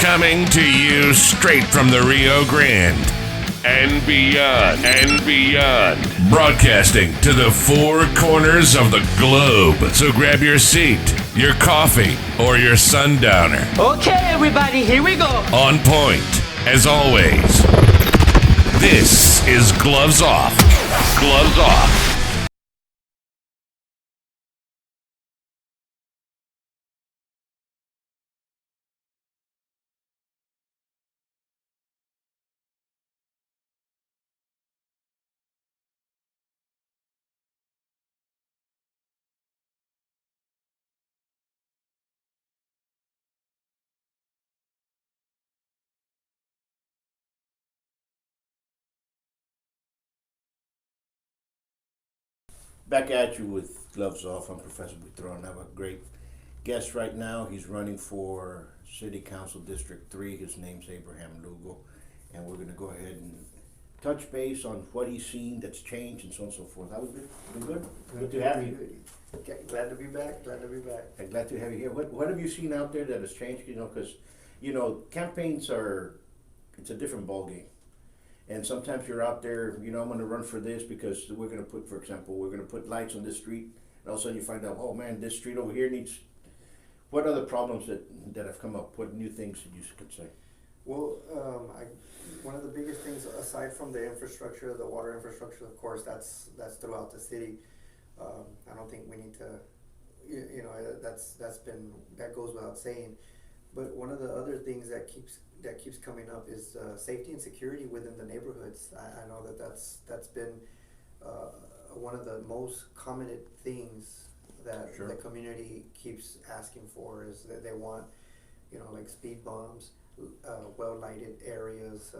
Coming to you straight from the Rio Grande and beyond. Broadcasting to the four corners of the globe. So grab your seat, your coffee, or your sundowner. Okay, everybody, here we go. On point, as always. This is Gloves Off. Gloves Off. Back at you with Gloves Off. I'm Professor Buitrón. I have a great guest right now. He's running for City Council District 3. His name's Abraham Lugo. And we're going to go ahead and touch base on what he's seen that's changed and so on and so forth. How was it? Been good? Good to have you. Okay, glad to be back. I'm glad to have you here. What have you seen out there that has changed? Because, campaigns it's a different ballgame. And sometimes you're out there, I'm going to run for this because we're going to put, for example, we're going to put lights on this street. And all of a sudden you find out, oh man, this street over here needs, what other problems that have come up? What new things that you could say? Well, one of the biggest things, aside from the infrastructure, the water infrastructure, of course, that's throughout the city. I don't think we need to, that goes without saying. But one of the other things that keeps coming up is safety and security within the neighborhoods. I know that's been one of the most commented things that Sure. the community keeps asking for is that they want, like speed bumps, well lighted areas.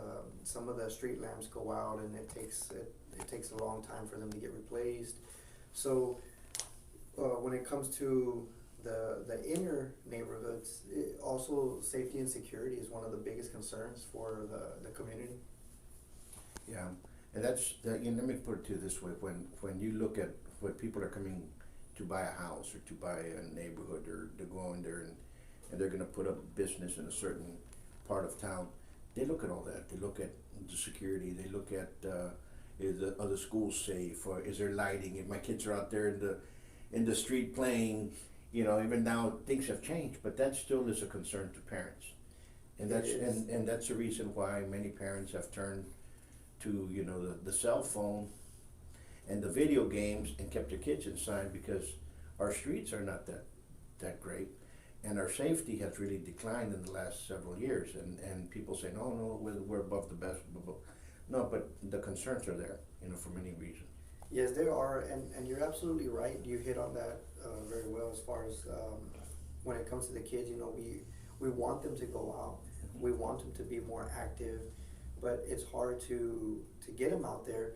Some of the street lamps go out, and it takes a long time for them to get replaced. So when it comes to the inner neighborhoods, also safety and security is one of the biggest concerns for the community. Yeah, and let me put it to you this way: when you look at when people are coming to buy a house or to buy a neighborhood, or to go in there and they're going to put up business in a certain part of town, they look at all that. They look at the security. They look at are the schools safe, or is there lighting? If my kids are out there in the street playing. Even now things have changed, but that still is a concern to parents, and that's the reason why many parents have turned to the cell phone and the video games and kept their kids inside, because our streets are not that great, and our safety has really declined in the last several years. And people say no, we're above the best. No, but the concerns are there, for many reasons. Yes, there are, and you're absolutely right. You hit on that very well as far as when it comes to the kids. We want them to go out. We want them to be more active, but it's hard to get them out there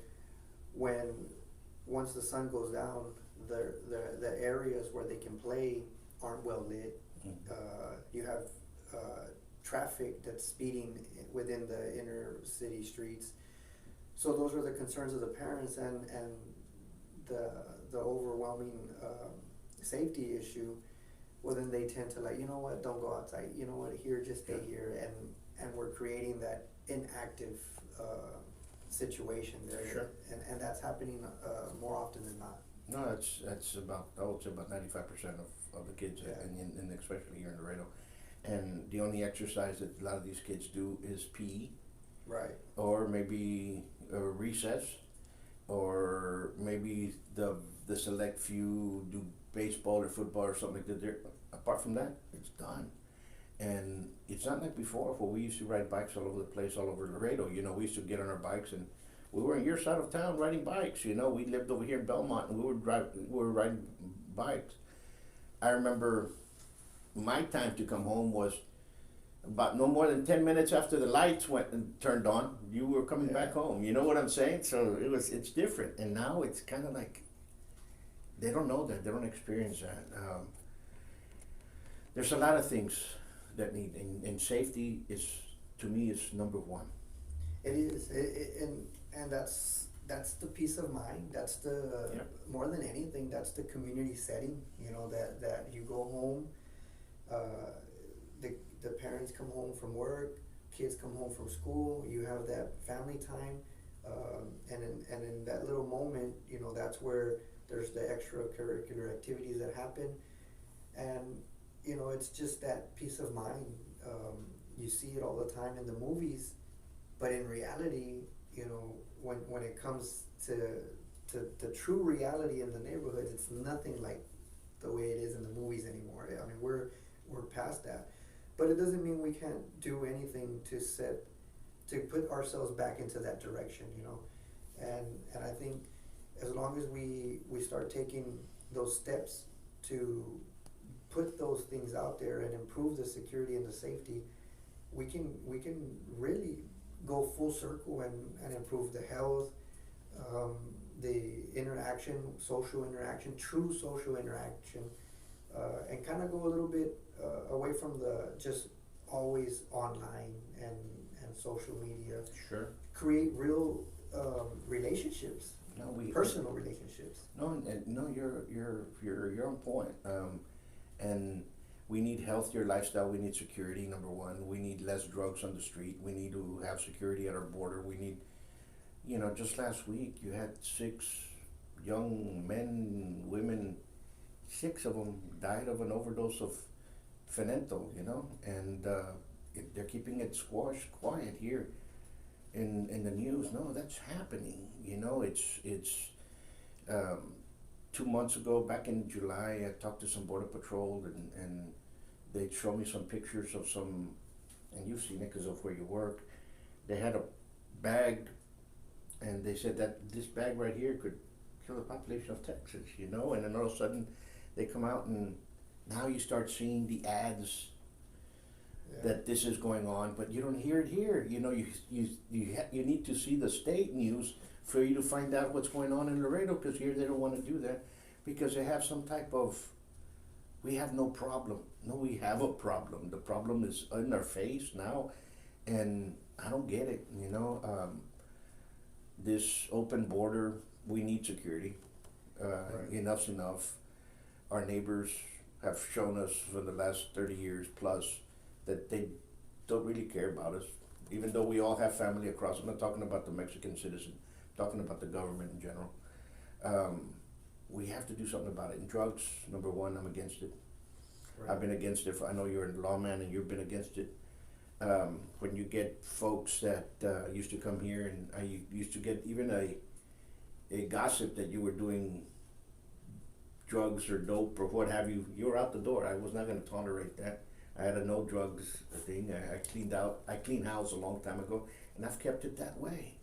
when once the sun goes down, the areas where they can play aren't well lit. You have traffic that's speeding within the inner city streets. So those are the concerns of the parents, and the overwhelming safety issue. Well, then they tend to don't go outside. Here, just stay here, and we're creating that inactive situation there. Sure. And that's happening more often than not. No, that's about, I would say about 95% of the kids, Yeah. and especially here in Laredo. And the only exercise that a lot of these kids do is PE. Right. Or maybe a recess, or maybe the select few do baseball or football or something like that. Apart from that, it's done. And it's not like before, where we used to ride bikes all over the place, all over Laredo. We used to get on our bikes, and we were in your side of town riding bikes. We lived over here in Belmont, and we were riding bikes. I remember my time to come home was about no more than 10 minutes after the lights went and turned on. You were coming back home. You know what I'm saying? So it's different. And now it's kind of like they don't know that. They don't experience that. There's a lot of things that need, and safety to me, is number one. It is, and that's the peace of mind. That's the more than anything. That's the community setting. That you go home. The parents come home from work, kids come home from school, you have that family time, and in that little moment, you know, that's where there's the extracurricular activities that happen, and you know, it's just that peace of mind. You see it all the time in the movies, but in reality, you know, when it comes to true reality in the neighborhoods, it's nothing like the way it is in the movies anymore. I mean, we're past that, but it doesn't mean we can't do anything to put ourselves back into that direction, you know, and I think as long as we start taking those steps to put those things out there and improve the security and the safety, we can really go full circle and improve the health, the interaction, social interaction, true social interaction, and kind of go a little bit away from the just always online and social media. Sure. Create real relationships. Personal relationships. No, you're on point. And we need healthier lifestyle. We need security. Number one, we need less drugs on the street. We need to have security at our border. We need, you know, just last week you had 6 young men, women, 6 of them died of an overdose of fentanyl. You know, and they're keeping it squashed quiet here in the news. No, that's happening. You know, it's 2 months ago, back in July, I talked to some Border Patrol, and they showed me some pictures of some, and you've seen it because of where you work. They had a bag, and they said that this bag right here could kill the population of Texas, you know, and then all of a sudden they come out, and now you start seeing the ads that this is going on, but you don't hear it here. You know, you need to see the state news for you to find out what's going on in Laredo, because here they don't want to do that because they have some type of, we have no problem. No, we have a problem. The problem is in our face now, and I don't get it, you know. This open border, we need security. Right. Enough's enough. Our neighbors have shown us for the last 30 years plus that they don't really care about us, even though we all have family across. I'm not talking about the Mexican citizen, I'm talking about the government in general. We have to do something about it. And drugs, number one, I'm against it. Right. I've been against it. I know you're a lawman and you've been against it. When you get folks that used to come here, and I used to get even a gossip that you were doing drugs or dope or what have you, you're out the door. I was not going to tolerate that. I had a no drugs thing. I cleaned house a long time ago, and I've kept it that way.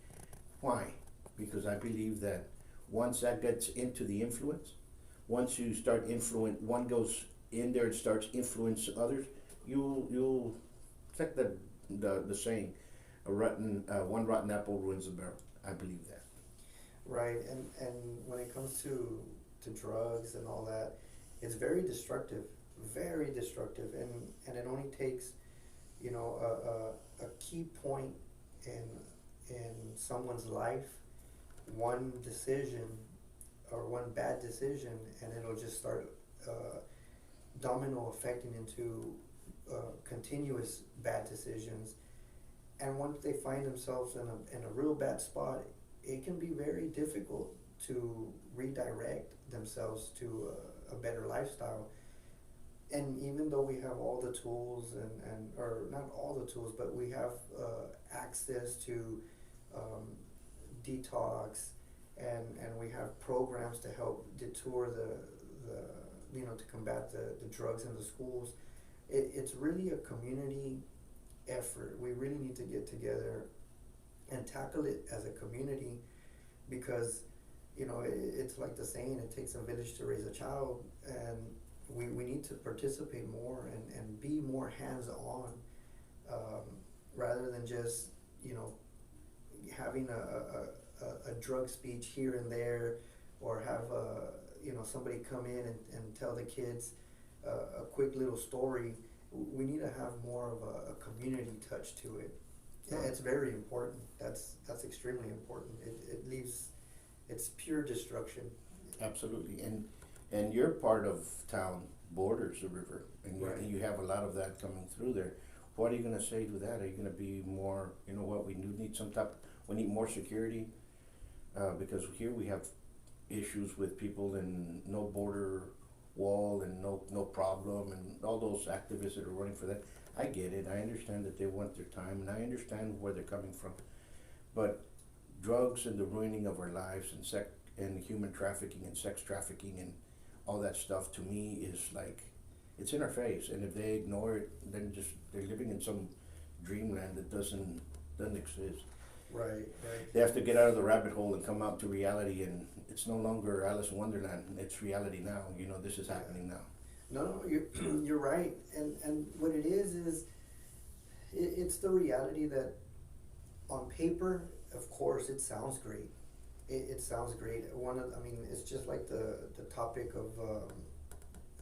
Why? Because I believe that once that gets into the influence, once you start one goes in there and starts influence others, you'll it's like the saying, one rotten apple ruins the barrel. I believe that. Right, and when it comes to drugs and all that, it's very destructive, and it only takes, you know, a key point in someone's life, one decision or one bad decision, and it'll just start domino affecting into continuous bad decisions. And once they find themselves in a real bad spot, it can be very difficult to redirect themselves to a better lifestyle. And even though we have all the tools or not all the tools, but we have access to detox, and we have programs to help detour the to combat the drugs in the schools. It's really a community effort. We really need to get together and tackle it as a community, because it's like the saying, it takes a village to raise a child, and we need to participate more and be more hands-on, rather than just having a drug speech here and there, or have somebody come in and tell the kids a quick little story. We need to have more of a community touch to it. Yeah. It's very important. That's extremely important. It leaves, it's pure destruction. Absolutely, and your part of town borders the river, and you have a lot of that coming through there. what are you gonna say to that? Are you gonna be more, you know what, we do need we need more security, because here we have issues with people and no border wall and no problem and all those activists that are running for that. I get it, I understand that they want their time and I understand where they're coming from. But drugs and the ruining of our lives and human trafficking and sex trafficking and all that stuff, to me, is like, it's in our face. And if they ignore it, then they're living in some dreamland that doesn't exist. Right. They have to get out of the rabbit hole and come out to reality, and it's no longer Alice in Wonderland. It's reality now. You know, this is happening now. No, you're right. And what it is it's the reality that on paper, of course, it sounds great. It sounds great. It's just like the topic of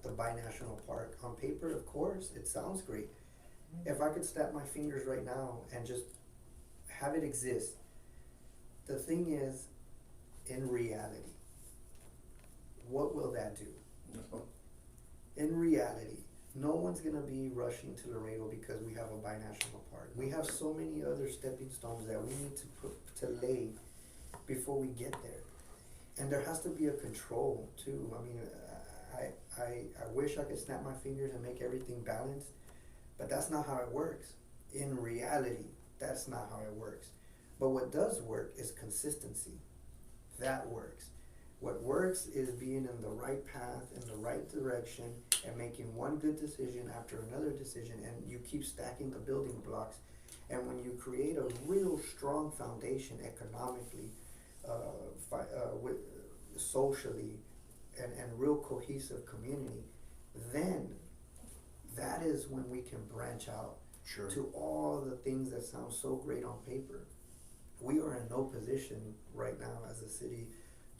the binational park. On paper, of course, it sounds great. If I could snap my fingers right now and just have it exist, the thing is, in reality, what will that do? In reality, no one's gonna be rushing to Laredo because we have a binational park. We have so many other stepping stones that we need to lay before we get there. And there has to be a control too. I mean, I wish I could snap my fingers and make everything balanced, but that's not how it works. In reality, that's not how it works. But what does work is consistency. That works. What works is being in the right path, in the right direction, and making one good decision after another decision, and you keep stacking the building blocks. And when you create a real strong foundation economically, socially, and real cohesive community, then that is when we can branch out to all the things that sound so great on paper. We are in no position right now as a city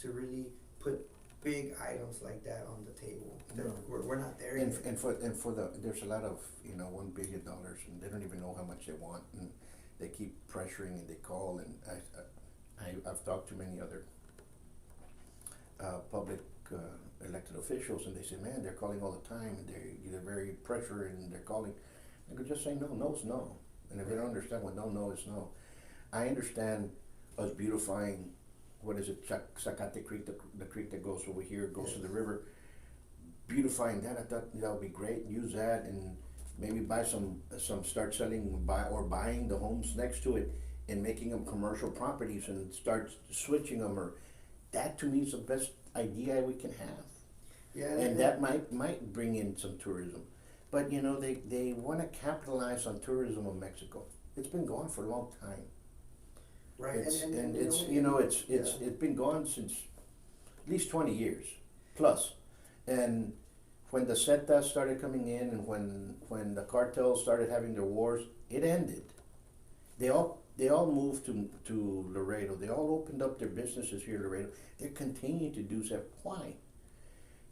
to really put big items like that on the table. No. We're not there yet. And there's a lot of, $1 billion, and they don't even know how much they want, and they keep pressuring and they call, and I've talked to many other public elected officials, and they say, man, they're calling all the time, and they're very pressuring, and they're calling. I could just say no is no, and if they don't understand what no is no. I understand us beautifying, what is it, Zacate Creek, the creek that goes over here, goes to the river, beautifying that. I thought that would be great. Use that and maybe buy start selling, buying the homes next to it and making them commercial properties and start switching them. Or that, to me, is the best idea we can have. Yeah, and that might bring in some tourism. But they want to capitalize on tourism in Mexico. It's been gone for a long time. Right, it's been gone since at least 20 years plus. And when the Zetas started coming in, and when the cartels started having their wars, it ended. They all moved to Laredo. They all opened up their businesses here in Laredo. They're continuing to do so. Why?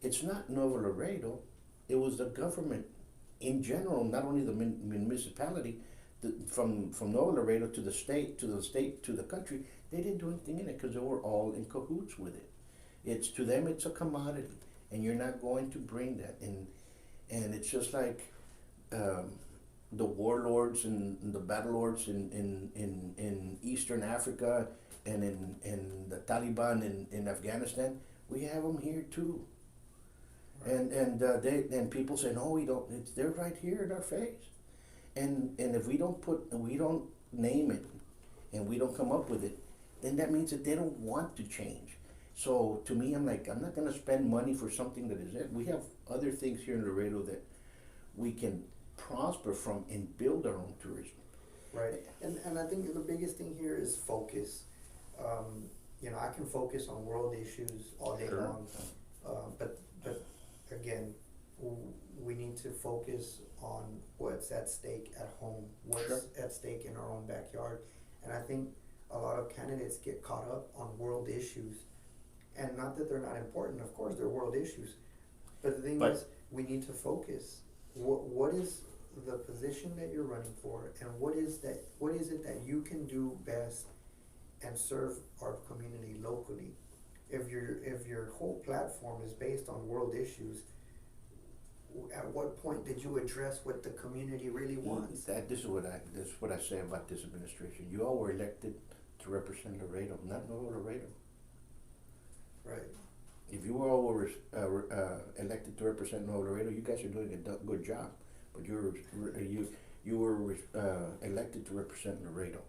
It's not Nuevo Laredo. It was the government in general, not only the municipality. From Nuevo Laredo to the state, to the country, they didn't do anything in it because they were all in cahoots with it. To them, it's a commodity, and you're not going to bring that. And it's just like the warlords and the battle lords in Eastern Africa and in the Taliban in Afghanistan. We have them here too. Right. And people say, no, we don't. They're right here in our face. And if we don't name it, and we don't come up with it, then that means that they don't want to change. So to me, I'm like, I'm not going to spend money for something that is it. We have other things here in Laredo that we can prosper from and build our own tourism. Right, and I think the biggest thing here is focus. I can focus on world issues all day long, but again, we need to focus on what's at stake at home, what's at stake in our own backyard. And I think a lot of candidates get caught up on world issues. And not that they're not important, of course they're world issues. But the thing is, we need to focus. What is the position that you're running for, and what is it that you can do best and serve our community locally? If your whole platform is based on world issues, at what point did you address what the community really wants? This is what I say about this administration. You all were elected to represent Laredo, not Nuevo Laredo. Right. If you all were elected to represent Nuevo Laredo, you guys are doing a good job. But you were elected to represent Laredo.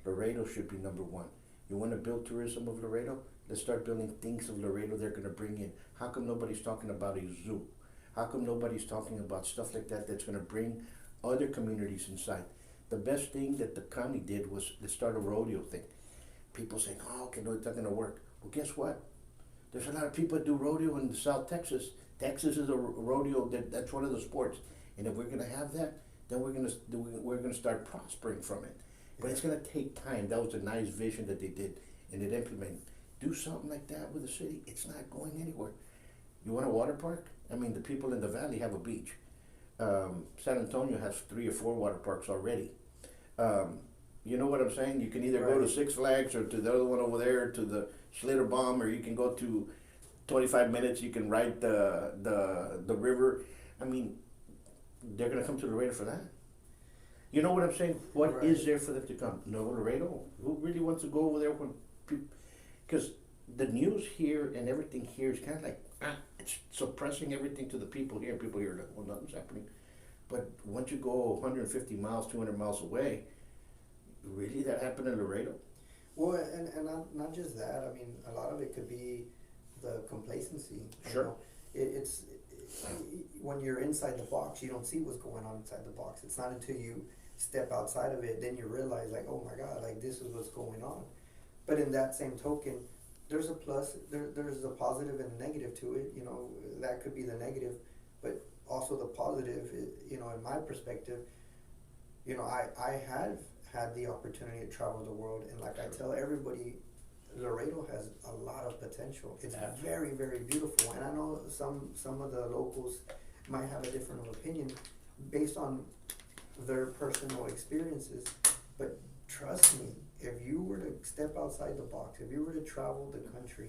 Laredo should be number one. You want to build tourism of Laredo? Let's start building things of Laredo they're going to bring in. How come nobody's talking about a zoo? How come nobody's talking about stuff like that that's going to bring other communities inside? The best thing that the county did was to start a rodeo thing. People saying, oh, okay, no, it's not going to work. Well, guess what? There's a lot of people that do rodeo in South Texas. Texas is a rodeo, that's one of the sports. And if we're going to have that, then we're going to start prospering from it. But it's going to take time. That was a nice vision that they did and it implemented. Do something like that with the city. It's not going anywhere. You want a water park? I mean, the people in the valley have a beach. San Antonio has 3 or 4 water parks already. You know what I'm saying? You can either go to Six Flags or to the other one over there, to the Schlitter Bomb, or you can go to 25 minutes. You can ride the river. I mean, they're going to come to Laredo for that. You know what I'm saying? What is there for them to come? No, Laredo. Who really wants to go over there when people? Because the news here and everything here is kind of like, it's suppressing everything to the people here. People here are like, well, nothing's happening. But once you go 150 miles, 200 miles away, really that happened in Laredo? Well, and not just that. I mean, a lot of it could be the complacency. Sure. You know? It's when you're inside the box, you don't see what's going on inside the box. It's not until you step outside of it, then you realize, like, oh my God, like this is what's going on. But in that same token, there's a plus, there's a positive and a negative to it. You know, that could be the negative, but also the positive, you know, in my perspective, you know, I have had the opportunity to travel the world, and like I tell everybody, Laredo has a lot of potential. It's very, very beautiful, and I know some of the locals might have a different opinion based on their personal experiences, but trust me, if you were to step outside the box, if you were to travel the country,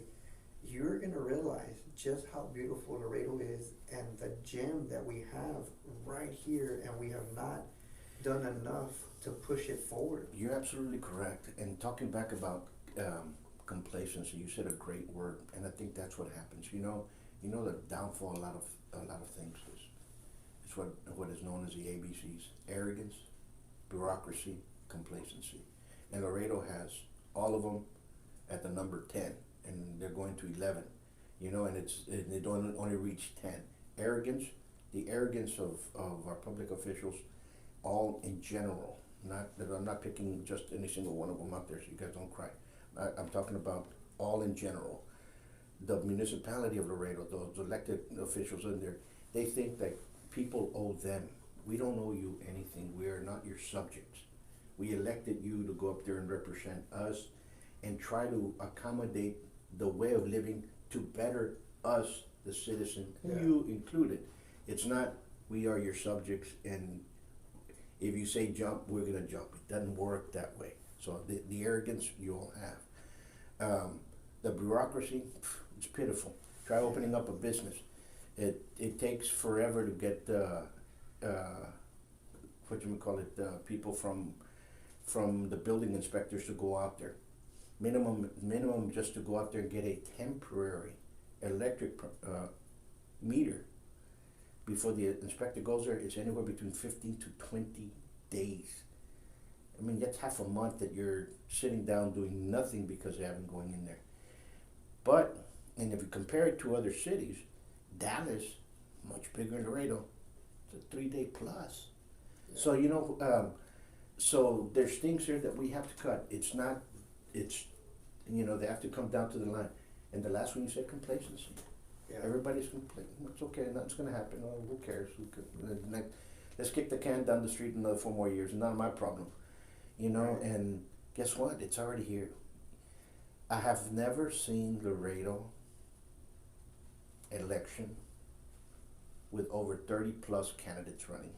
you're going to realize just how beautiful Laredo is and the gem that we have right here, and we have not done enough to push it forward. You're absolutely correct. And talking back about complacency, you said a great word, and I think that's what happens. You know the downfall a lot of things is it's what is known as the ABCs: arrogance, bureaucracy, complacency. And Laredo has all of them at the number 10, and they're going to 11. You know, and they don't only reach 10. Arrogance, the arrogance of our public officials, all in general. Not that I'm not picking just any single one of them out there, so you guys don't cry. I'm talking about all in general. The municipality of Laredo, those elected officials in there, they think that people owe them. We don't owe you anything. We are not your subjects. We elected you to go up there and represent us and try to accommodate the way of living to better us, the citizen, you included. It's not, we are your subjects, and if you say jump, we're going to jump. It doesn't work that way. So the arrogance you all have. The bureaucracy, it's pitiful. Try opening up a business. It takes forever to get people from the building inspectors to go out there. Minimum just to go out there and get a temporary electric meter before the inspector goes there, it's anywhere between 15 to 20 days. I mean, that's half a month that you're sitting down doing nothing because they haven't going in there. But, and if you compare it to other cities, Dallas, much bigger than Laredo, it's a 3-day plus. Yeah. So, you know, so there's things here that we have to cut. It's, you know, they have to come down to the line. And the last one you said, complacency. Yeah. Everybody's complaining. It's okay, nothing's going to happen. Oh, who cares? Let's kick the can down the street another 4 more years. Not my problem. You know, right. And guess what? It's already here. I have never seen Laredo election with over 30 plus candidates running.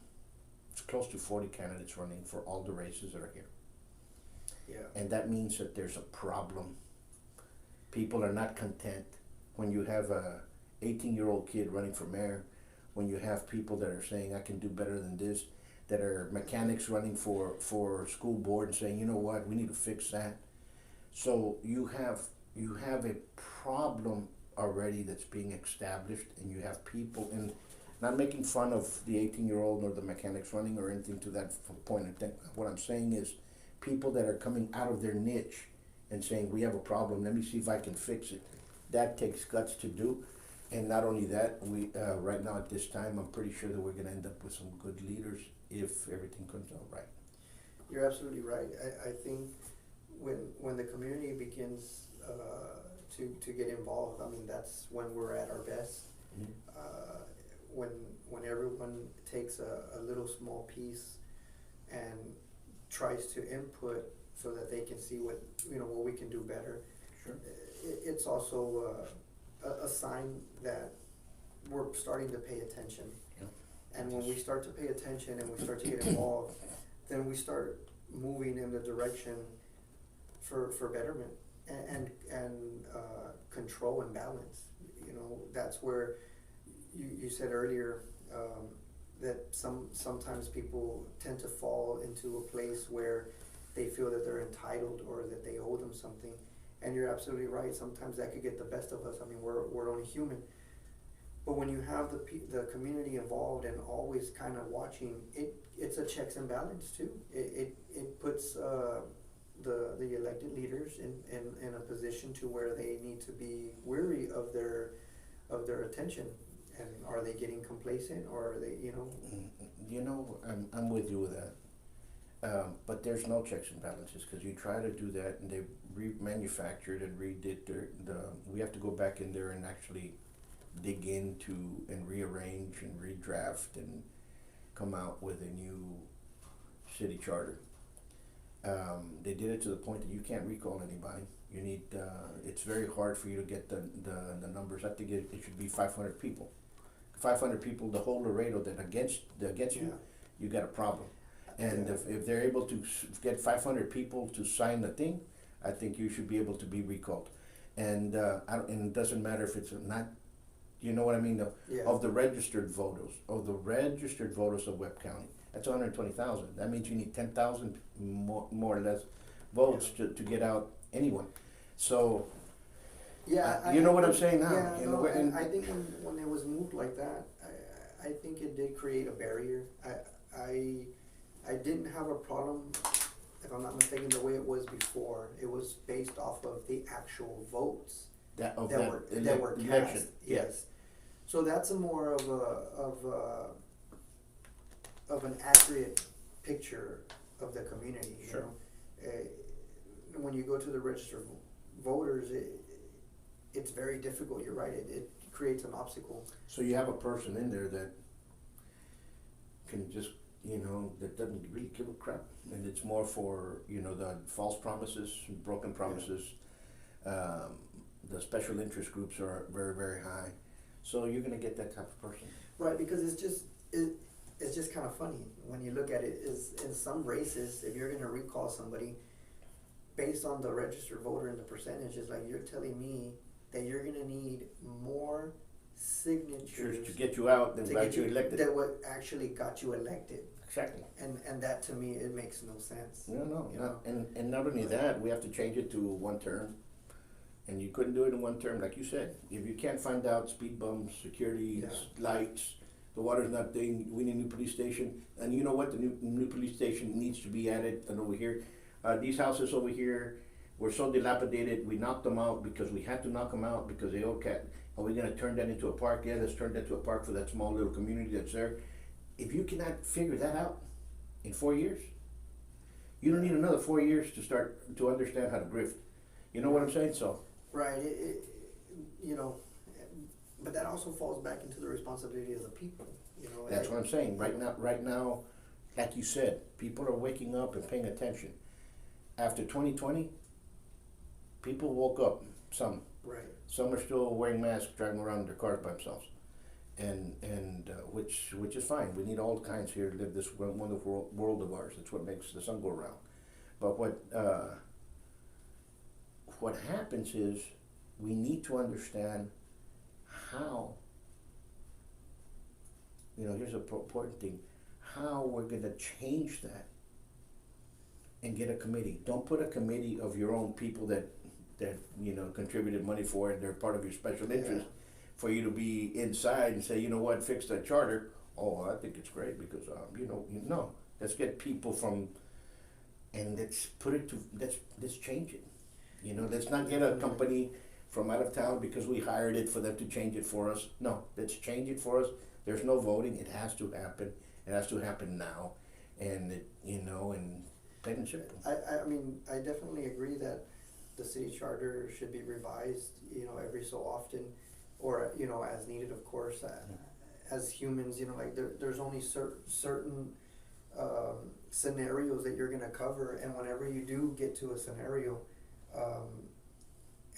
It's close to 40 candidates running for all the races that are here. Yeah. And that means that there's a problem. People are not content when you have a 18-year-old kid running for mayor when you have people that are saying, I can do better than this, that are mechanics running for school board and saying, you know what, we need to fix that. So you have a problem already that's being established, and you have people, and not making fun of the 18-year-old or the mechanics running or anything to that point. I think what I'm saying is people that are coming out of their niche and saying, we have a problem, let me see if I can fix it. That takes guts to do. And not only that, we right now at this time, I'm pretty sure that we're going to end up with some good leaders if everything comes out right. You're absolutely right. I think when the community begins to get involved, I mean, that's when we're at our best. When everyone takes a little small piece and tries to input so that they can see what we can do better. Sure. It's also a sign that we're starting to pay attention. Yeah. And when we start to pay attention and we start to get involved, then we start moving in the direction for betterment and control and balance. That's where you said earlier that sometimes people tend to fall into a place where they feel that they're entitled or that they owe them something. And you're absolutely right. Sometimes that could get the best of us. I mean, we're only human. But when you have the community involved and always kind of watching, it's a checks and balance too. It puts the elected leaders in a position to where they need to be weary of their attention. And are they getting complacent, or are they, I'm with you with that. But there's no checks and balances, because you try to do that and they remanufactured and redid we have to go back in there and actually dig into and rearrange and redraft and come out with a new city charter. They did it to the point that you can't recall anybody. You need, it's very hard for you to get the numbers. I think it should be 500 people. 500 people, the whole Laredo that against you, you got a problem. And if they're able to get 500 people to sign the thing, I think you should be able to be recalled. And and it doesn't matter if it's not, you know what I mean? Of the registered voters, of Webb County, that's 120,000. That means you need 10,000 more or less votes to get out anyone. So, you know what I'm saying now? Yeah, I think when it was moved like that, I think it did create a barrier. I didn't have a problem, if I'm not mistaken, the way it was before. It was based off of the actual votes that were cast. Election. Yes. So that's a more of an accurate picture of the community. Sure. When you go to the registered voters, it's very difficult. You're right. It creates an obstacle. So you have a person in there that can just, that doesn't really give a crap, and it's more for, the false promises, broken promises. The special interest groups are very, very high. So you're gonna get that type of person. Right, because it's just kind of funny when you look at it. Is in some races, if you're gonna recall somebody based on the registered voter and the percentages, like you're telling me that you're gonna need more signatures to get you out than got you elected. That what actually got you elected. Exactly. And that to me, it makes no sense. No. And not only that, we have to change it to one term. And you couldn't do it in one term, like you said. If you can't find out speed bumps, security, lights, the water's not thing, we need a new police station. And you know what? The new police station needs to be added. And over here, these houses over here were so dilapidated, we knocked them out because we had to knock them out because they all kept, are we gonna turn that into a park? Yeah, let's turn that to a park for that small little community that's there. If you cannot figure that out in 4 years, you don't need another 4 years to start to understand how to grift. You know what I'm saying? So. Right. But that also falls back into the responsibility of the people. That's what I'm saying. Right now, like you said, people are waking up and paying attention. After 2020, people woke up. Some. Right. Some are still wearing masks, driving around in their cars by themselves, and which is fine. We need all kinds here to live this wonderful world of ours. That's what makes the sun go around. But what happens is we need to understand how here's the important thing, how we're gonna change that and get a committee. Don't put a committee of your own people that contributed money for it, they're part of your special interest, for you to be inside and say, you know what, fix that charter. Oh, I think it's great because, no, let's get people from, and let's change it. Let's not get a company from out of town because we hired it for them to change it for us. No, let's change it for us. There's no voting. It has to happen. It has to happen now. And, and plain and simple. I mean, I definitely agree that the city charter should be revised, every so often, or, as needed, of course. As humans, like there's only certain scenarios that you're going to cover, and whenever you do get to a scenario,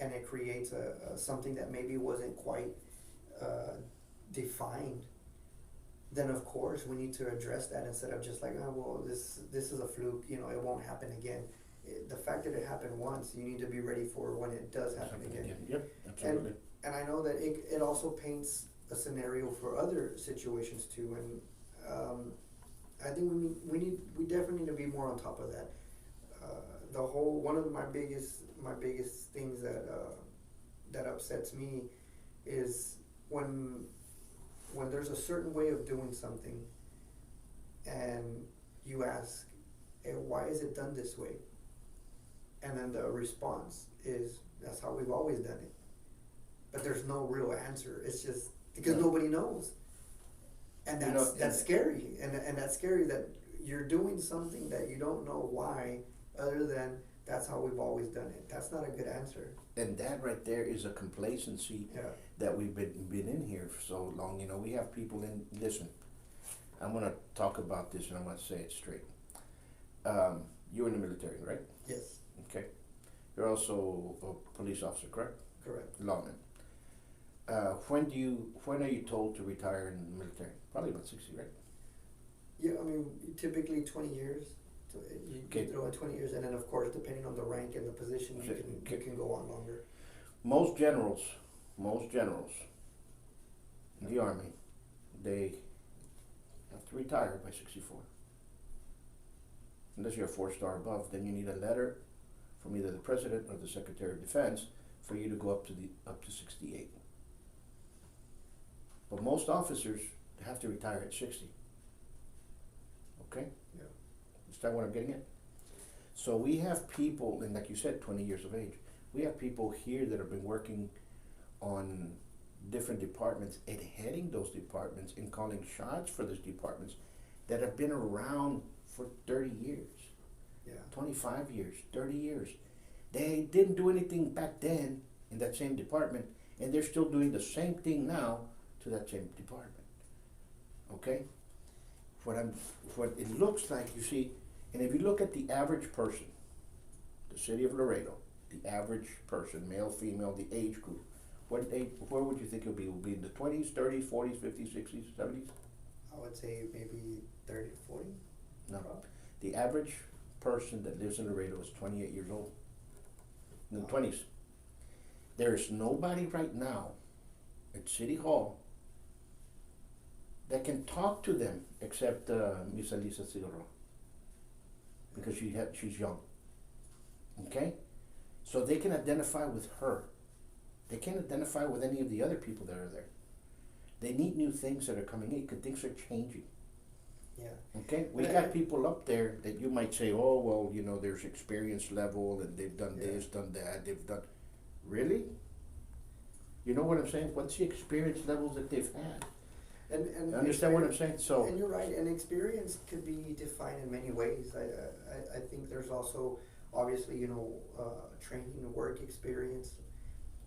and it creates something that maybe wasn't quite defined, then of course we need to address that instead of just like, oh well, this is a fluke, it won't happen again. The fact that it happened once, you need to be ready for when it does happen again. Yep, absolutely. And I know that it also paints a scenario for other situations too, and I think we definitely need to be more on top of that. One of my biggest things that upsets me is when there's a certain way of doing something, and you ask, hey, why is it done this way? And then the response is, that's how we've always done it. But there's no real answer. It's just because nobody knows. And that's scary. And that's scary that you're doing something that you don't know why, other than that's how we've always done it. That's not a good answer. And that right there is a complacency that we've been in here for so long. We have people listen, I'm going to talk about this and I'm going to say it straight. You're in the military, right? Yes. Okay. You're also a police officer, correct? Correct. Lawman. When are you told to retire in the military? Probably about 60, right? Yeah, I mean, typically 20 years. So you throw in 20 years, and then of course, depending on the rank and the position, you can go on longer. Most generals in the Army, they have to retire by 64. Unless you're a 4-star above, then you need a letter from either the President or the Secretary of Defense for you to go up to 68. But most officers have to retire at 60. Okay? Yeah. Understand what I'm getting at? So we have people, and like you said, 20 years of age. We have people here that have been working on different departments and heading those departments and calling shots for those departments that have been around for 30 years. Yeah. 25 years, 30 years. They didn't do anything back then in that same department, and they're still doing the same thing now to that same department. Okay? What it looks like, you see, and if you look at the average person, the city of Laredo, the average person, male, female, the age group, where would you think it'll be? Will be in the 20s, 30s, 40s, 50s, 60s, 70s? I would say maybe 30 to 40. No. The average person that lives in Laredo is 28 years old. In the 20s. There's nobody right now at City Hall that can talk to them except Miss Elisa Cigarro, because she's young. Okay? So they can identify with her. They can't identify with any of the other people that are there. They need new things that are coming in because things are changing. Yeah. Okay? We got people up there that you might say, oh, well, there's experience level and they've done this, done that, they've done... Really? You know what I'm saying? What's the experience levels that they've had? And understand what I'm saying? So, and you're right, and experience could be defined in many ways. I think there's also, obviously, training and work experience,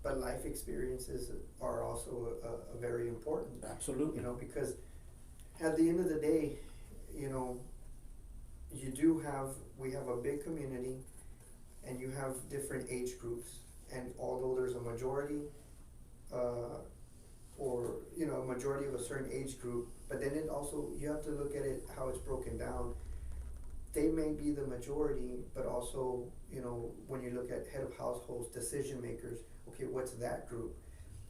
but life experiences are also a very important. absolutely. Because at the end of the day, we have a big community, and you have different age groups, and although there's a majority, or a majority of a certain age group, but then it also, you have to look at it how it's broken down. They may be the majority, but also, when you look at head of households, decision makers, okay, what's that group?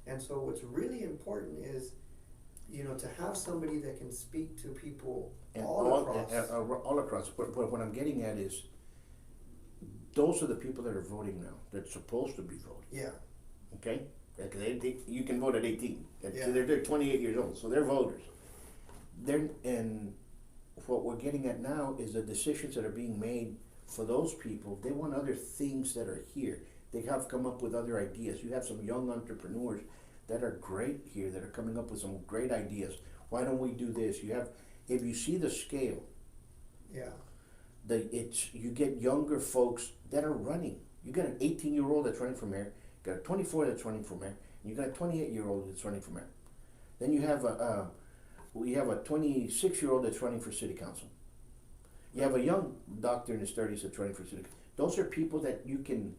And so what's really important is you know, to have somebody that can speak to people And all across. all across. But what I'm getting at is, those are the people that are voting now. That's supposed to be voting. Yeah. Okay, like you can vote at 18. Yeah. They're 28 years old, so they're voters. And what we're getting at now is the decisions that are being made for those people. They want other things that are here. They have come up with other ideas. You have some young entrepreneurs that are great here, that are coming up with some great ideas. Why don't we do this? If you see the scale, Yeah. you get younger folks that are running. You got an 18-year-old that's running for mayor, you got a 24 that's running for mayor, and you got a 28-year-old that's running for mayor. Then you have a 26-year-old that's running for city council. You have a young doctor in his 30s that's running for city council. Those are people that you can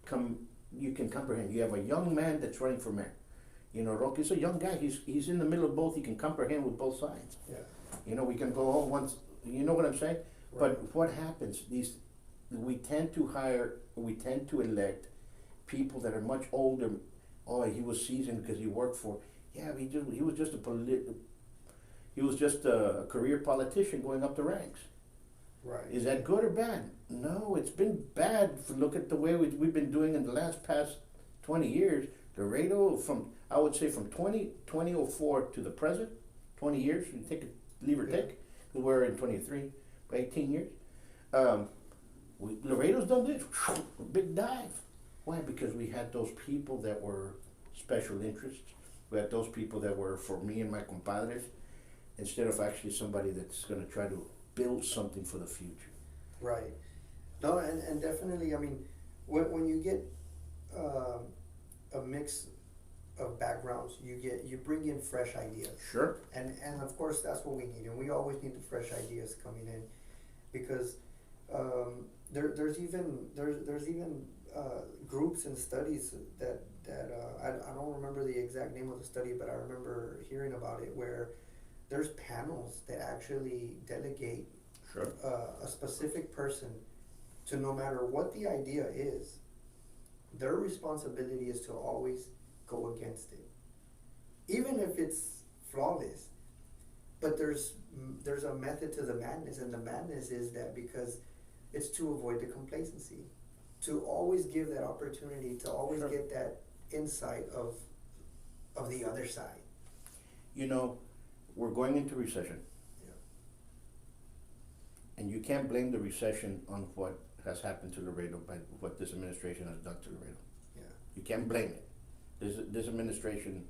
comprehend. You have a young man that's running for mayor. You know, Roque is a young guy. He's in the middle of both. He can comprehend with both sides. Yeah. You know, we can go all once. You know what I'm saying? Right. But what happens? We tend to elect people that are much older. Oh, he was seasoned because he worked for. Yeah, he was just a career politician going up the ranks. Right. Is that good or bad? No, it's been bad. Look at the way we've been doing in the past 20 years. Laredo, I would say from 2004 to the present, 20 years, you take it, leave or take, we're in 23, 18 years. Laredo's done this, a big dive. Why? Because we had those people that were special interests. We had those people that were for me and my compadres, instead of actually somebody that's going to try to build something for the future. Right. No, and definitely, I mean, when you get a mix of backgrounds, you bring in fresh ideas. Sure. And of course that's what we need, and we always need the fresh ideas coming in, because there's even groups and studies that I don't remember the exact name of the study, but I remember hearing about it, where there's panels that actually delegate Sure. a specific person to, no matter what the idea is, their responsibility is to always go against it, even if it's flawless. But there's a method to the madness, and the madness is that because it's to avoid the complacency, to always give that opportunity, to always Sure. get that insight of the other side. You know, we're going into recession. Yeah. And you can't blame the recession on what has happened to Laredo by what this administration has done to Laredo. Yeah. You can't blame it. This administration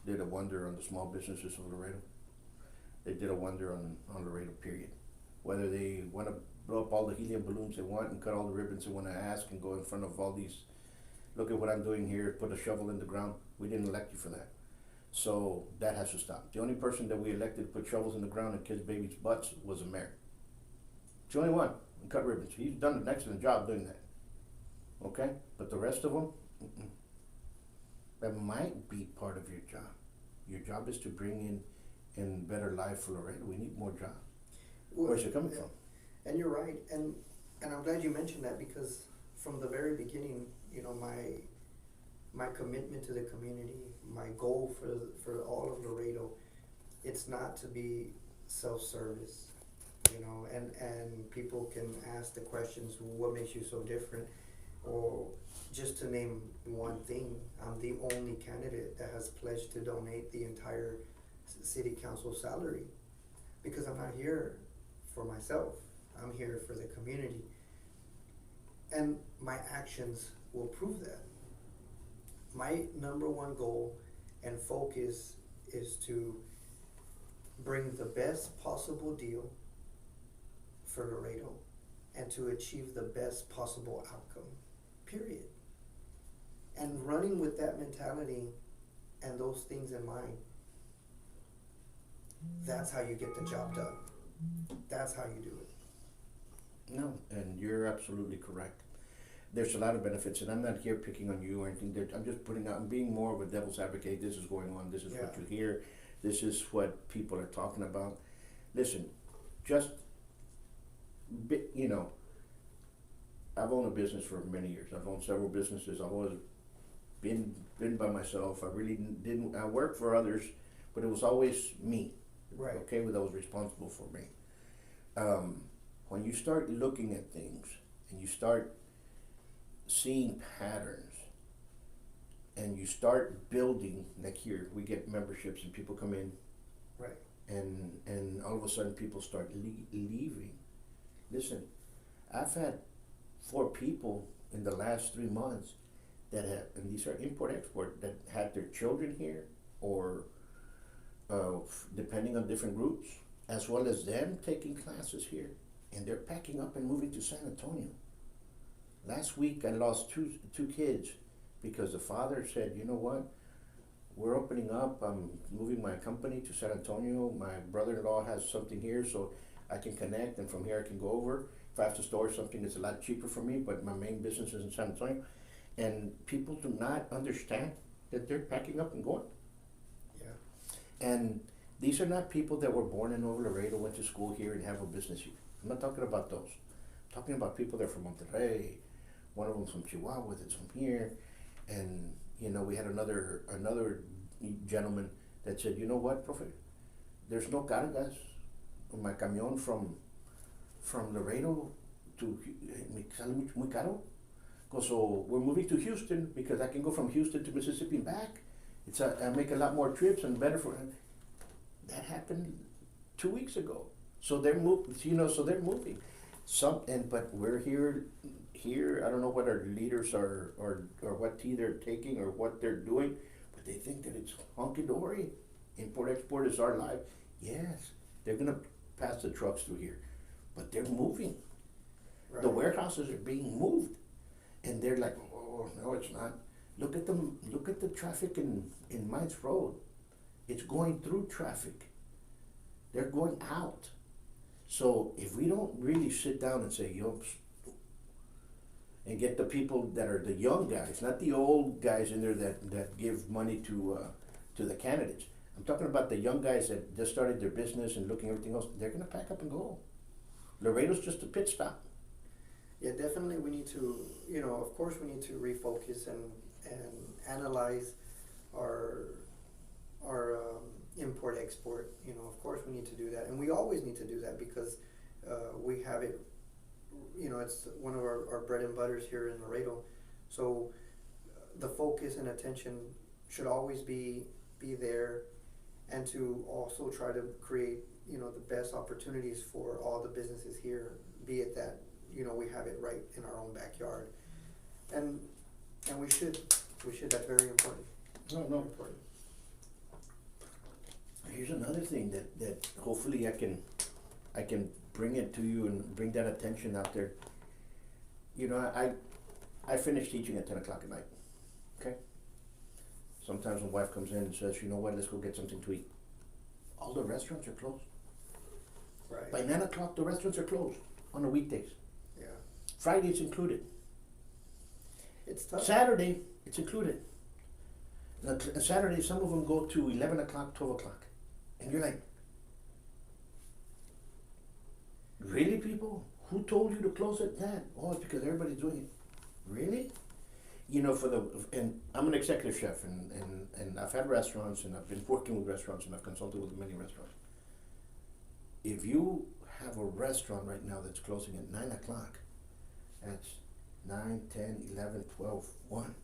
did a wonder on the small businesses of Laredo. They did a wonder on Laredo, period. Whether they want to blow up all the helium balloons they want and cut all the ribbons they want to ask and go in front of all these, look at what I'm doing here, put a shovel in the ground. We didn't elect you for that. So that has to stop. The only person that we elected to put shovels in the ground and kiss babies' butts was a mayor. It's the only one, and cut ribbons. He's done an excellent job doing that. Okay? But the rest of them, that might be part of your job. Your job is to bring in better life for Laredo. We need more jobs. Where's it coming from? And you're right, and I'm glad you mentioned that, because from the very beginning, you know, my commitment to the community, my goal for all of Laredo, it's not to be self-service, you know, and people can ask the questions, what makes you so different? Or just to name one thing, I'm the only candidate that has pledged to donate the entire city council salary, because I'm not here for myself. I'm here for the community. And my actions will prove that. My number one goal and focus is to bring the best possible deal for Laredo and to achieve the best possible outcome, period. And running with that mentality and those things in mind, that's how you get the job done. That's how you do it. No, and you're absolutely correct. There's a lot of benefits, and I'm not here picking on you or anything. I'm just I'm being more of a devil's advocate. This is going on. This is what you hear. This is what people are talking about. Listen, you know, I've owned a business for many years. I've owned several businesses. I've always been by myself. I really didn't. I worked for others, but it was always me. Right. Okay, that was responsible for me. When you start looking at things and you start seeing patterns and you start building, like here, we get memberships and people come in. Right. And all of a sudden people start leaving. Listen, I've had 4 people in the last 3 months that have, and these are import-export, that had their children here, or depending on different groups, as well as them taking classes here, and they're packing up and moving to San Antonio. Last week I lost two kids because the father said, you know what, we're opening up, I'm moving my company to San Antonio, my brother-in-law has something here, so I can connect, and from here I can go over. If I have to store something, it's a lot cheaper for me, but my main business is in San Antonio. And people do not understand that they're packing up and going. Yeah. And these are not people that were born in Nuevo Laredo, went to school here, and have a business here. I'm not talking about those. I'm talking about people that are from Monterrey, one of them from Chihuahua, that's from here. And, you know, we had another gentleman that said, you know what, Profe, there's no cargas on my camión from Laredo to, me sale muy caro. So we're moving to Houston because I can go from Houston to Mississippi and back. I make a lot more trips and better for him. That happened 2 weeks ago. So they're moving. But we're here. I don't know what our leaders are, or what tea they're taking, or what they're doing, but they think that it's honky dory. Import-export is our life. Yes, they're gonna pass the trucks through here, but they're moving. Right. The warehouses are being moved. And they're like, oh, no, it's not. Look at them. Look at the traffic in Mines Road. It's going through traffic. They're going out. So if we don't really sit down and say, and get the people that are the young guys, not the old guys in there that give money to the candidates. I'm talking about the young guys that just started their business and looking at everything else. They're gonna pack up and go. Laredo's just a pit stop. Yeah, definitely we need to, of course we need to refocus and analyze our import-export, of course we need to do that. And we always need to do that because we have it, it's one of our bread and butters here in Laredo. So the focus and attention should always be there, and to also try to create, the best opportunities for all the businesses here, be it that we have it right in our own backyard, and we should. That's very important. No. Important. Here's another thing that hopefully I can bring it to you and bring that attention out there. I finish teaching at 10 o'clock at night. Okay. Sometimes my wife comes in and says, you know what, let's go get something to eat. All the restaurants are closed. Right. By 9 o'clock, the restaurants are closed on the weekdays. Yeah. Friday, it's included. It's tough. Saturday, it's included. Now, Saturday, some of them go to 11 o'clock, 12 o'clock. And you're like, really, people? Who told you to close at that? Oh, it's because everybody's doing it. Really? And I'm an executive chef, and I've had restaurants, and I've been working with restaurants, and I've consulted with many restaurants. If you have a restaurant right now that's closing at 9 o'clock, that's 9, 10, 11, 12, 1.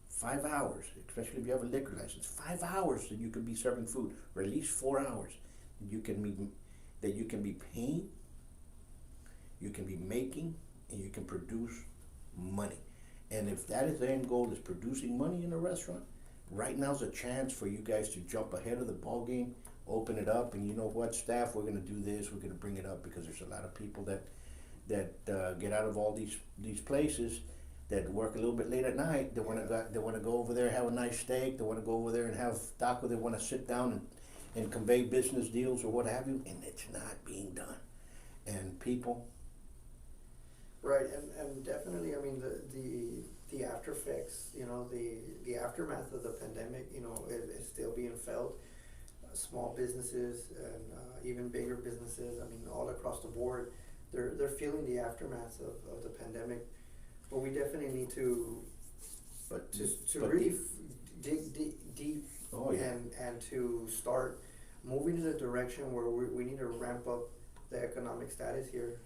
5 hours, especially if you have a liquor license, 5 hours that you could be serving food, or at least 4 hours that you can be paying, you can be making, and you can produce money. And if that is the end goal, is producing money in a restaurant, right now's a chance for you guys to jump ahead of the ball game, open it up, and you know what, staff, we're going to do this, we're going to bring it up, because there's a lot of people that get out of all these places, that work a little bit late at night. They want to go over there, have a nice steak. They want to go over there and have taco. They want to sit down and convey business deals or what have you, and it's not being done. And people. Right, and definitely, I mean, the after effects, the aftermath of the pandemic, is still being felt. Small businesses and even bigger businesses, I mean, all across the board, they're feeling the aftermath of the pandemic. But we definitely need to really dig deep Oh, yeah. and to start moving in a direction where we need to ramp up the economic status here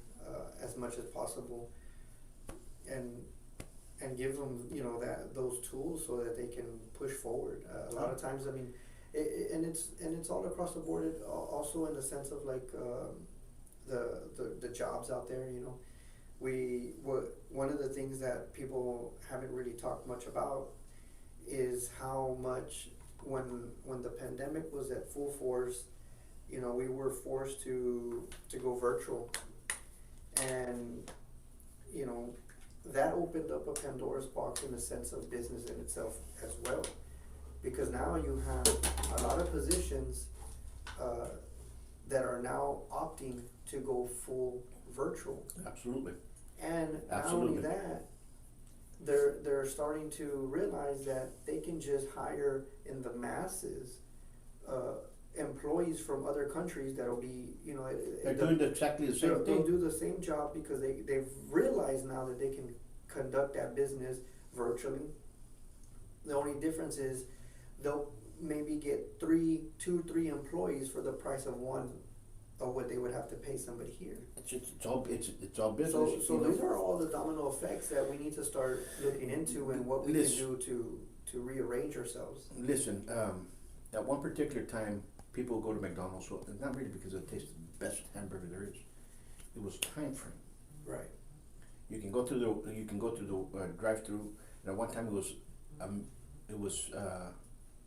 as much as possible, and give them, you know, those tools so that they can push forward. A lot of times, I mean, and it's all across the board. Also in the sense of like the jobs out there. You know, one of the things that people haven't really talked much about is how much when the pandemic was at full force, you know, we were forced to go virtual, and you know, that opened up a Pandora's box in the sense of business in itself as well, because now you have a lot of positions that are now opting to go full virtual. Absolutely. And Absolutely. not only that, they're starting to realize that they can just hire in the masses employees from other countries that'll be, you know, They're doing exactly the same they'll thing. do the same job because they've realized now that they can conduct that business virtually. The only difference is they'll maybe get 3 employees for the price of one of what they would have to pay somebody here. It's all business. So you know? these are all the domino effects that we need to start looking into, and what we can do to rearrange ourselves. Listen, at one particular time, people go to McDonald's. So not really because it tastes the best hamburger there is. It was time frame. Right. You can go through the drive-through. And at one time, it was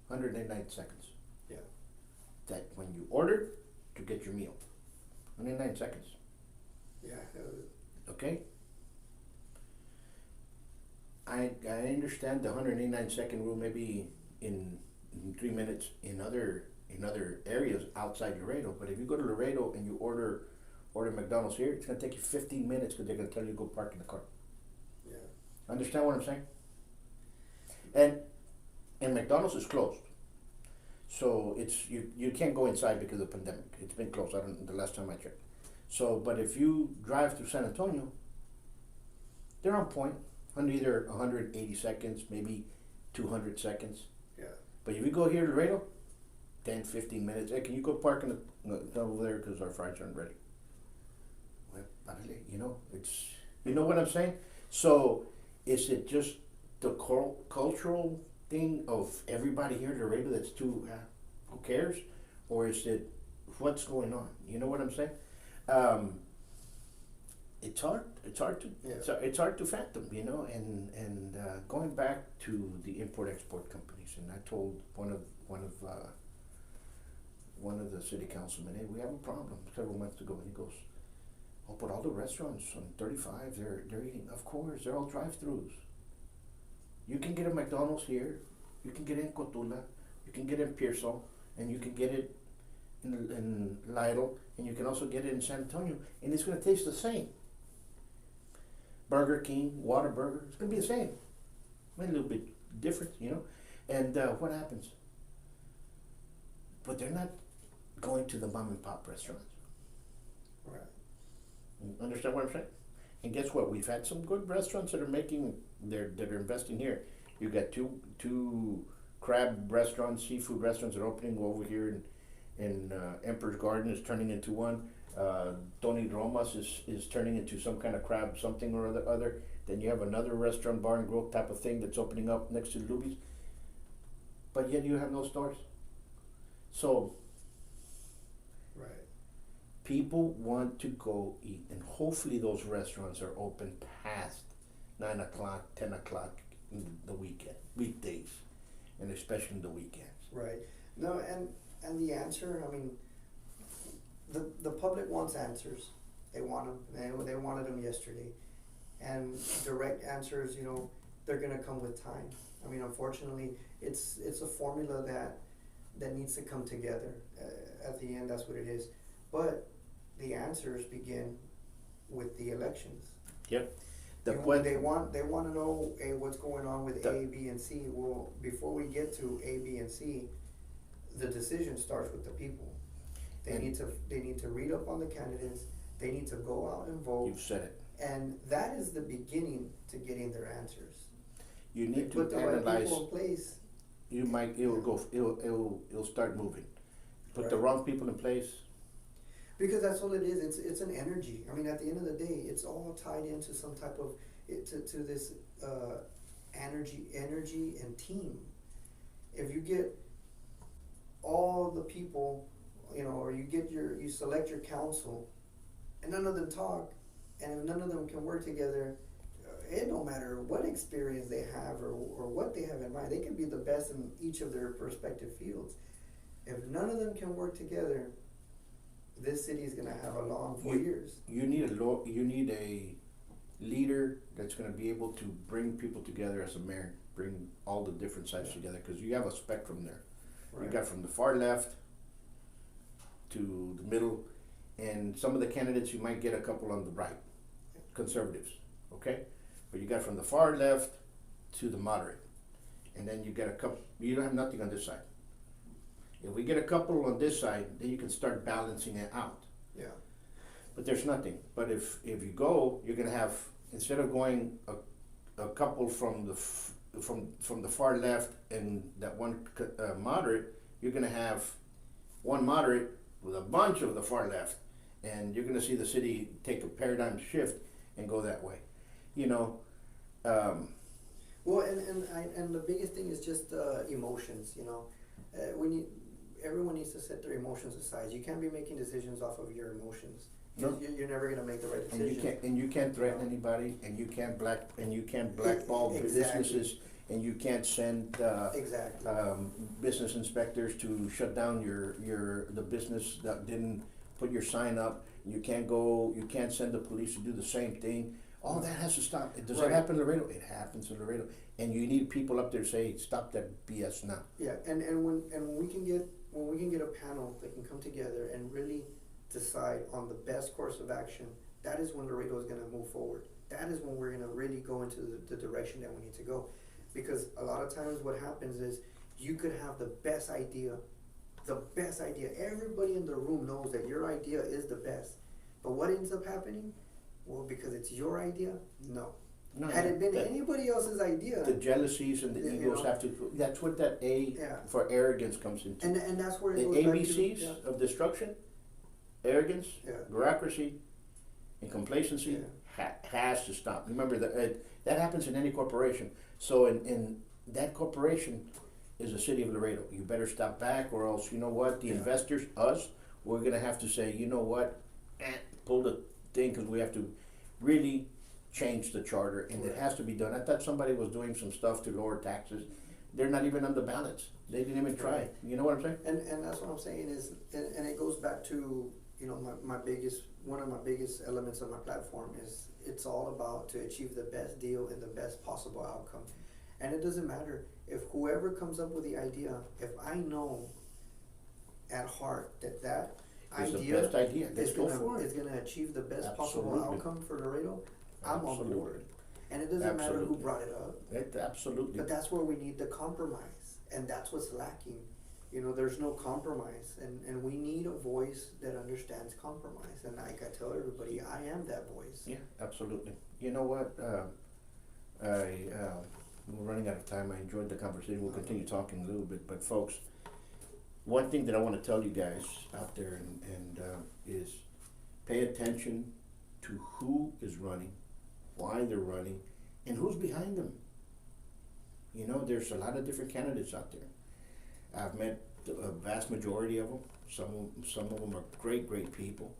109 seconds. Yeah. That when you ordered to get your meal, 109 seconds. Yeah. Okay. I understand the 189-second rule maybe in 3 minutes in other areas outside Laredo, but if you go to Laredo and you order McDonald's here, it's gonna take you 15 minutes because they're gonna tell you to go park in the car. Yeah. Understand what I'm saying? And McDonald's is closed, so it's you can't go inside because of the pandemic. It's been closed. The last time I checked. So, but if you drive through San Antonio, they're on point. Either 180 seconds, maybe 200 seconds. Yeah. But if you go here to Laredo, 10, 15 minutes. Hey, can you go park in the over there because our fries aren't ready? Well, you know, you know what I'm saying? So, is it just the cultural thing of everybody here in Laredo that's too, who cares? Or is it what's going on? You know what I'm saying? It's hard to fathom, you know, and going back to the import-export companies, and I told one of the city councilmen, hey, we have a problem several months ago, and he goes, oh, but all the restaurants on 35, they're eating, of course, they're all drive-throughs. You can get a McDonald's here, you can get it in Cotula, you can get it in Pearsall, and you can get it in Lytle, and you can also get it in San Antonio, and it's going to taste the same. Burger King, Whataburger, it's going to be the same. Maybe a little bit different, you know. And what happens? But they're not going to the mom and pop restaurants. Right. Understand what I'm saying? And guess what? We've had some good restaurants that are investing here. You got two crab restaurants, seafood restaurants that are opening over here in Emperor's Garden is turning into one. Tony Romas is turning into some kind of crab something or other. Then you have another restaurant, bar and grill type of thing that's opening up next to Luby's. But yet you have no stores. So Right. people want to go eat, and hopefully those restaurants are open past 9 o'clock, 10 o'clock in the weekdays, and especially in the weekends. Right. No, and the answer, I mean, the public wants answers. They want them. They wanted them yesterday, and direct answers, you know, they're gonna come with time. I mean, unfortunately, it's a formula that needs to come together. At the end, that's what it is. But the answers begin with the elections. Yep. They want to know, hey, what's going on with A, B, and C. Well, before we get to A, B, and C, the decision starts with the people. They need to read up on the candidates. They need to go out and vote. You've said it. And that is the beginning to getting their answers. You need put to the right analyze. people in place. it'll start moving. Put the Right. wrong people in place. Because that's all it is. It's an energy. I mean, at the end of the day, it's all tied into some type of to this energy and team. If you get all the people, or you select your council, and none of them talk, and if none of them can work together, it don't matter what experience they have or what they have in mind. They can be the best in each of their respective fields. If none of them can work together, this city is gonna have a long 4 years. You need a leader that's going to be able to bring people together as a mayor, bring all the different sides together, because you have a spectrum there. Right. You got from the far left to the middle, and some of the candidates you might get a couple on the right, conservatives, okay? But you got from the far left to the moderate, and then you get a couple. You don't have nothing on this side. If we get a couple on this side, then you can start balancing it out. Yeah. But there's nothing. But if you go, you're gonna have, instead of going a couple from the far left and that one moderate, you're gonna have one moderate with a bunch of the far left, and you're gonna see the city take a paradigm shift and go that way. Well, and the biggest thing is just emotions. Everyone needs to set their emotions aside. You can't be making decisions off of your emotions. No. You're never gonna make the right decision. And you can't threaten anybody, and you can't blackball Exactly. businesses, and you can't send Exactly. business inspectors to shut down the business that didn't put your sign up. You can't send the police to do the same thing. All that has to stop. Does that Right. happen in Laredo? It happens in Laredo, and you need people up there to say, stop that BS now. Yeah, and when we can get a panel that can come together and really decide on the best course of action, that is when Laredo is gonna move forward. That is when we're gonna really go into the direction that we need to go. Because a lot of times what happens is you could have the best idea. Everybody in the room knows that your idea is the best. But what ends up happening? Well, because it's your idea? No. No, Had it been that- anybody else's idea, The jealousies and the You egos know. have to. That's what that A Yeah. for arrogance comes into. and that's where it The goes back to, ABCs yeah. of destruction, arrogance, Yeah. bureaucracy, and complacency has to stop. Remember that happens in any corporation. So in that corporation is the city of Laredo. You better stop back, or else the investors, we're gonna have to say, pull the thing, because we have to really change the charter, and it has to be done. I thought somebody was doing some stuff to lower taxes. They're not even on the ballots. They didn't even try. You know what I'm saying? And that's what I'm saying is, and it goes back to, one of my biggest elements of my platform is it's all about to achieve the best deal and the best possible outcome. And it doesn't matter if whoever comes up with the idea, if I know at heart that It's the idea best idea. Let's is go for is it. gonna achieve the best possible Absolutely. outcome for Laredo, I'm Absolutely. on board. And it doesn't matter who Absolutely. brought it up. Absolutely. But that's where we need the compromise, and that's what's lacking. There's no compromise, and we need a voice that understands compromise. And like I tell everybody, I am that voice. Yeah, absolutely. You know what? We're running out of time. I enjoyed the conversation. We'll continue talking a little bit, but folks, one thing that I want to tell you guys out there and is pay attention to who is running, why they're running, and who's behind them. There's a lot of different candidates out there. I've met a vast majority of them. Some of them are great people.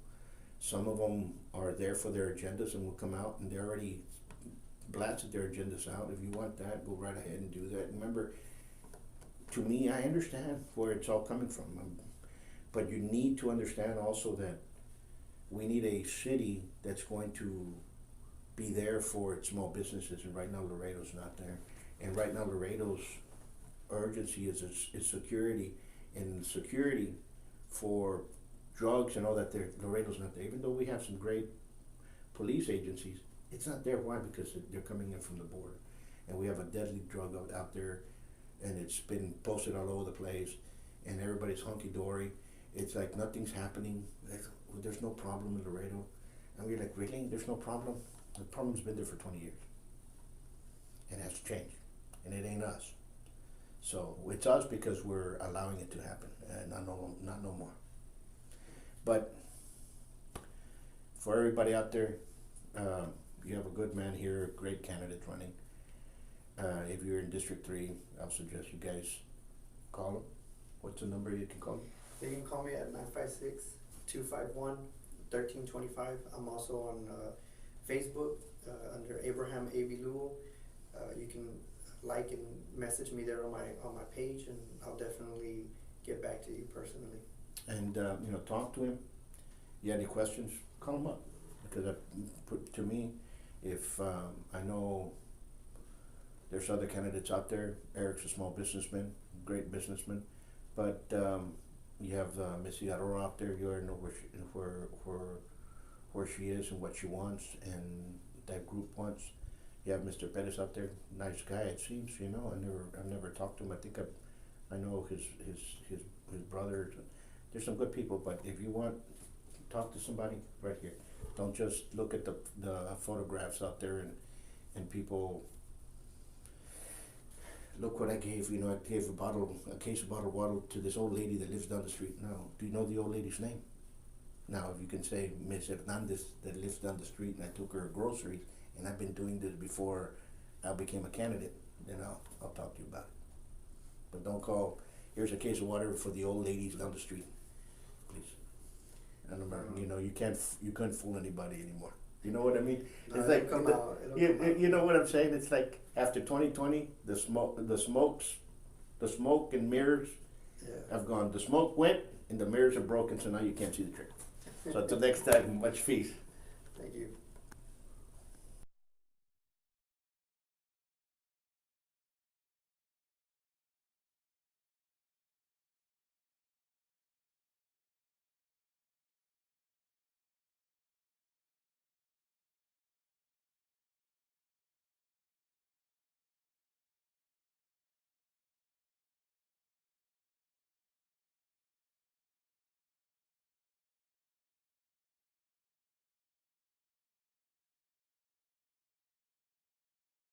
Some of them are there for their agendas and will come out, and they already blasted their agendas out. If you want that, go right ahead and do that. Remember, to me, I understand where it's all coming from. But you need to understand also that we need a city that's going to be there for its small businesses, and right now Laredo's not there. And right now Laredo's urgency is security, and security for drugs and all that. Laredo's not there. Even though we have some great police agencies, it's not there. Why? Because they're coming in from the border, and we have a deadly drug out there, and it's been posted all over the place, and everybody's hunky-dory. It's like nothing's happening. There's no problem in Laredo. And we're like, really? There's no problem? The problem's been there for 20 years. It has to change. And it ain't us. So it's us because we're allowing it to happen, and not no more. But for everybody out there, you have a good man here, a great candidate running. If you're in District 3, I'll suggest you guys call him. What's the number you can call him? You can call me at 956-251-1325. I'm also on Facebook under Abraham A.B. Lugo. You can like and message me there on my page, and I'll definitely get back to you personally. And talk to him. You have any questions? Call him up, because to me, if I know there's other candidates out there. Eric's a small businessman, great businessman, but you have Missy Aurora out there. You already know where she is and what she wants, and that group wants. You have Mr. Perez out there, nice guy it seems. I've never talked to him. I think I know his brother. There's some good people, but if you want, talk to somebody right here. Don't just look at the photographs out there and people. Look what I gave. I gave a case of bottled water to this old lady that lives down the street. No, do you know the old lady's name? Now, if you can say Miss Hernandez that lives down the street, and I took her groceries, and I've been doing this before I became a candidate, then I'll talk to you about it. But don't call. Here's a case of water for the old ladies down the street, please. And remember, you couldn't fool anybody anymore. You know what I mean? No, It's like come out. you know what I'm saying. It's like after 2020, the smoke and mirrors have gone. The smoke went and the mirrors are broken, so now you can't see the trick. So until next time, much peace.